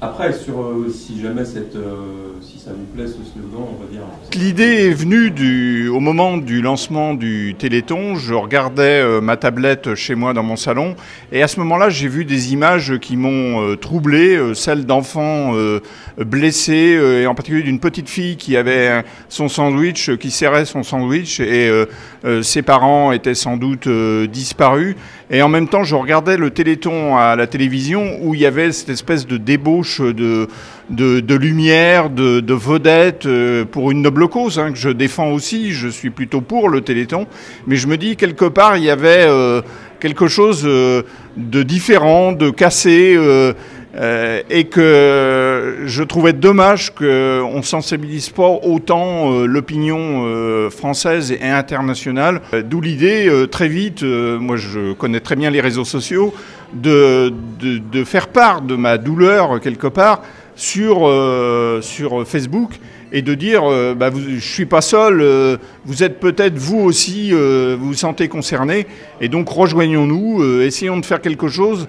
Après, si jamais si ça vous plaît ce slogan, on va dire. L'idée est venue au moment du lancement du Téléthon. Je regardais ma tablette chez moi dans mon salon et à ce moment-là, j'ai vu des images qui m'ont troublé, celles d'enfants blessés et en particulier d'une petite fille qui avait son sandwich, qui serrait son sandwich et ses parents étaient sans doute disparus. Et en même temps, je regardais le Téléthon à la télévision où il y avait cette espèce de débauche de lumière, de vedettes pour une noble cause que je défends aussi. Je suis plutôt pour le Téléthon. Mais je me dis, quelque part, il y avait quelque chose de différent, de cassé. Et que je trouvais dommage qu'on ne sensibilise pas autant l'opinion française et internationale. D'où l'idée, très vite, moi je connais très bien les réseaux sociaux, de faire part de ma douleur quelque part sur Facebook et de dire je suis pas seul, vous êtes peut-être vous aussi, vous vous sentez concerné et donc rejoignons-nous, essayons de faire quelque chose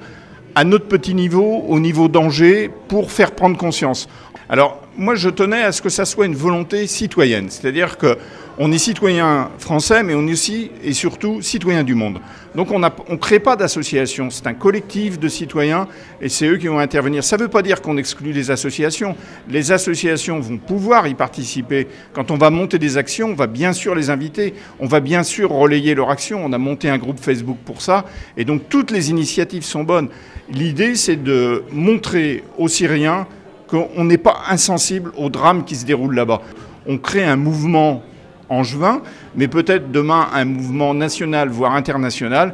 à notre petit niveau, au niveau d'Angers, pour faire prendre conscience. Alors, moi, je tenais à ce que ça soit une volonté citoyenne. C'est-à-dire qu'on est citoyen français, mais on est aussi et surtout citoyen du monde. Donc, on ne crée pas d'association. C'est un collectif de citoyens et c'est eux qui vont intervenir. Ça ne veut pas dire qu'on exclut les associations. Les associations vont pouvoir y participer. Quand on va monter des actions, on va bien sûr les inviter. On va bien sûr relayer leur action. On a monté un groupe Facebook pour ça. Et donc, toutes les initiatives sont bonnes. L'idée, c'est de montrer aux Syriens qu'on n'est pas insensible au drame qui se déroule là-bas. On crée un mouvement angevin, mais peut-être demain un mouvement national, voire international,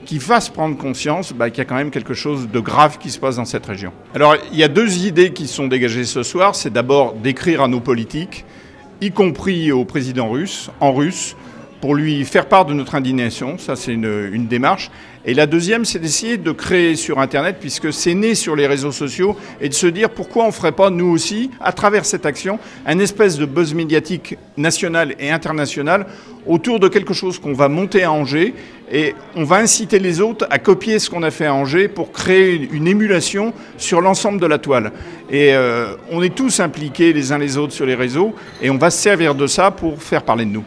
qui fasse prendre conscience qu'il y a quand même quelque chose de grave qui se passe dans cette région. Alors, il y a deux idées qui sont dégagées ce soir. C'est d'abord d'écrire à nos politiques, y compris au président russe, en russe, pour lui faire part de notre indignation. Ça, c'est une démarche. Et la deuxième, c'est d'essayer de créer sur Internet, puisque c'est né sur les réseaux sociaux, et de se dire pourquoi on ne ferait pas, nous aussi, à travers cette action, un espèce de buzz médiatique national et international autour de quelque chose qu'on va monter à Angers, et on va inciter les autres à copier ce qu'on a fait à Angers pour créer une émulation sur l'ensemble de la toile. Et on est tous impliqués les uns les autres sur les réseaux, et on va se servir de ça pour faire parler de nous.